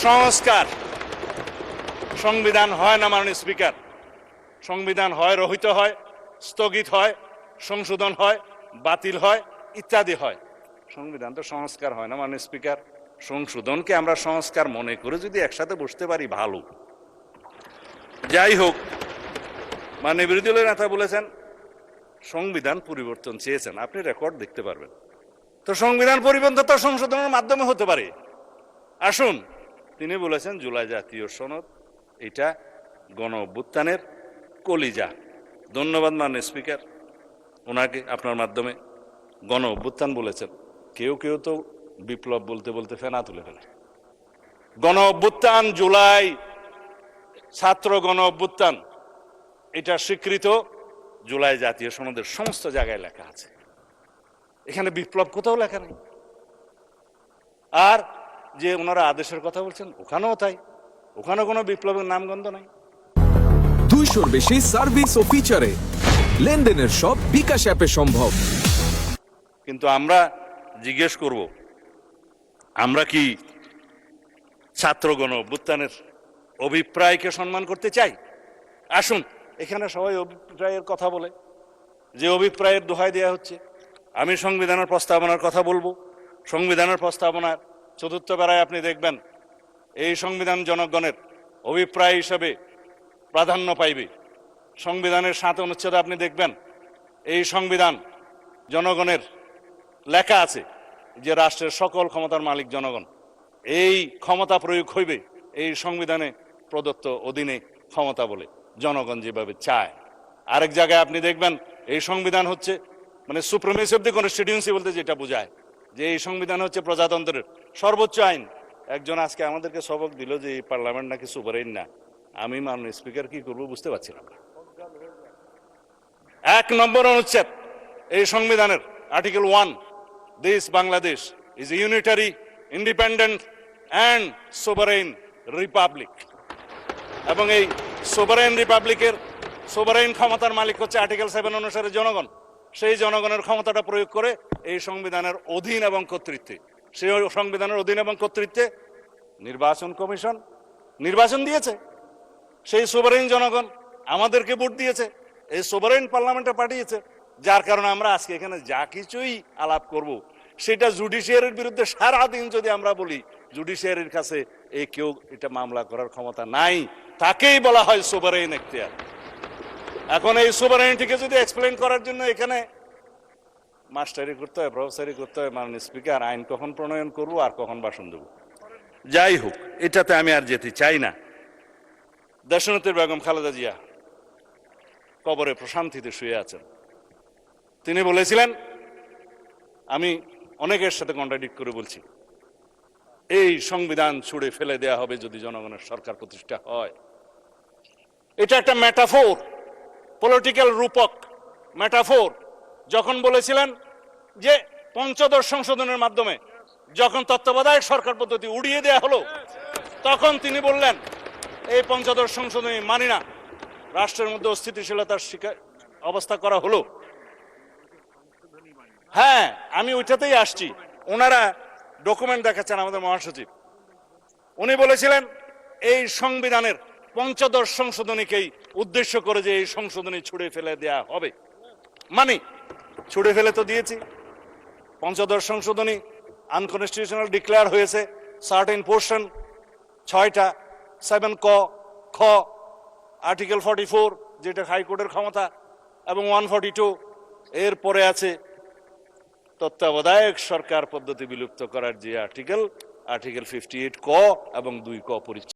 সংস্কার। সংবিধান হয় না মাননীয় স্পিকার, সংবিধান হয় রহিত হয়, স্থগিত হয়, সংশোধন হয়, বাতিল হয়, ইত্যাদি হয়। সংবিধান তো সংস্কার হয় না মাননীয় স্পিকার। সংশোধনকে আমরা সংস্কার মনে করে যদি একসাথে বসতে পারি ভালো। যাই হোক, মাননীয় বিরোধী দলের নেতা বলেছেন সংবিধান পরিবর্তন চেয়েছেন, আপনি রেকর্ড দেখতে পারবেন। তো সংবিধান পরিবর্তন তো সংশোধনের মাধ্যমে হতে পারে। আসুন, তিনি বলেছেন জুলাই জাতীয় সনদ এটা গণ অভ্যুত্থানের কলিজা। ধন্যবাদ মাননীয় স্পিকার ওনাকে, আপনার মাধ্যমে। গণ অভ্যুত্থান বলেছেন, কেউ কেউ তো বিপ্লব বলতে বলতে ফেনা তুলে ফেলে। গণ অভ্যুত্থান, জুলাই ছাত্র গণ অভ্যুত্থান, এটা স্বীকৃত জুলাই জাতীয় সনদের সমস্ত জায়গায় লেখা আছে। এখানে বিপ্লব কোথাও লেখা নেই। আর যে ওনারা আদেশের কথা বলছেন ওখানেও তাই, ওখানে কোনো বিপ্লবের নামগন্ধ নাই। 200-র বেশি সার্ভিস ও ফিচারে লেনদেনের সব বিকাশ অ্যাপে সম্ভব। কিন্তু আমরা জিজ্ঞেস করব, আমরা কি ছাত্র গণ অভ্যুত্থানের অভিপ্রায়কে সম্মান করতে চাই? আসুন, এখানে সবাই অভিপ্রায়ের কথা বলে, যে অভিপ্রায়ের দোহাই দেওয়া হচ্ছে। আমি সংবিধানের প্রস্তাবনার কথা বলবো। সংবিধানের প্রস্তাবনার 4র্থ প্যারায় আপনি দেখবেন এই সংবিধান জনগণের অভিপ্রায় হিসাবে প্রাধান্য পাইবে। সংবিধানের 7 অনুচ্ছেদে আপনি দেখবেন এই সংবিধান জনগণের লেখা আছে যে রাষ্ট্রের সকল ক্ষমতার মালিক জনগণ। এই ক্ষমতা প্রয়োগ হইবে এই সংবিধানে প্রদত্ত অধীনে ক্ষমতা বলে, জনগণ যেভাবে চায়। আরেক জায়গায় আপনি দেখবেন এই সংবিধান হচ্ছে মানে সুপ্রিমেসি অফ দি কনস্টিটিউয়েন্সি বলতে যেটা বোঝায়, যে এই সংবিধান হচ্ছে প্রজাতন্ত্রের সর্বোচ্চ আইন। একজন আজকে আমাদেরকে সবক দিল যে এই পার্লামেন্ট নাকি সুপারিন না। আমি মাননীয় স্পিকার কি করবো বুঝতে পারছিলাম না। 1 নম্বর অনুচ্ছেদ এই সংবিধানের article 1, this Bangladesh is a unitary, independent and sovereign republic. এবং এই সোভারেইন রিপাবলিকের সোভারেইন ক্ষমতার মালিক হচ্ছে আর্টিকেল 7 অনুসারে জনগণ। সেই জনগণের ক্ষমতাটা প্রয়োগ করে এই সংবিধানের অধীন এবং কর্তৃত্বে, সেই সংবিধানের অধীন এবং কর্তৃত্বে নির্বাচন কমিশন নির্বাচন দিয়েছে। সেই সোভারেইন জনগণ আমাদেরকে ভোট দিয়েছে, এই সোভারেইন পার্লামেন্টে পাঠিয়েছে। যার কারণে আমরা আজকে এখানে যা কিছুই আলাপ করব সেটা জুডিশিয়ারির বিরুদ্ধে সারাদিন যদি আমরা বলি, জুডিশিয়ারির কাছে এই কেউ এটা মামলা করার ক্ষমতা নাই, তাকেই বলা হয় সোভারেইন এখতিয়ার। এখন এই সোভারেইনটিকে যদি এক্সপ্লেইন করার জন্য এখানে মাস্টারি করতে হয়, প্রফেসরি করতে হয়, মাননীয় স্পিকার আইন কখন প্রণয়ন করবো আর কখন ভাষণ দেবো। যাই হোক, এটাতে আমি আর যেতে চাই না। দেশনেত্রী বেগম খালেদা জিয়া কবরে প্রশান্তিতে শুয়ে আছেন। তিনি বলেছিলেন, আমি অনেকের সাথে কন্ট্রাডিক্ট করে বলছি, এই সংবিধান ছুঁড়ে ফেলে দেয়া হবে যদি জনগণের সরকার প্রতিষ্ঠা হয়। এটা একটা মেটাফোর, পলিটিক্যাল রূপক মেটাফোর। যখন বলেছিলেন যে পঞ্চদশ সংশোধনের মাধ্যমে যখন তত্ত্বাবধায়ক সরকার পদ্ধতি উড়িয়ে দেয়া হলো, তখন তিনি বললেন এই পঞ্চদশ সংশোধনী মানি না, রাষ্ট্রের মধ্যে অস্থিতিশীলতার অবস্থা করা হলো। হ্যাঁ, আমি ওইটাতেই আসছি। ওনারা ডকুমেন্ট দেখাচ্ছেন আমাদের মহাসচিব, উনি বলেছিলেন এই সংবিধানের পঞ্চদশ সংশোধনীকেই উদ্দেশ্য করে যে এই সংশোধনী ছুড়ে ফেলে দেয়া হবে। মানে ছুড়ে ফেলে তো দিয়েছি। পঞ্চদশ সংশোধনী আনকনস্টিটিউশনাল ডিক্লেয়ার হয়েছে সার্টেন পোর্শন 6টা, 7 ক, খ, আর্টিকেল 44 যেটা হাইকোর্টের ক্ষমতা, এবং 142। এরপরে আছে তত্ত্বাবধায়ক সরকার পদ্ধতি বিলুপ্ত করার যে আর্টিকেল 58 ক এবং 2 ক পরিচ্ছেদ।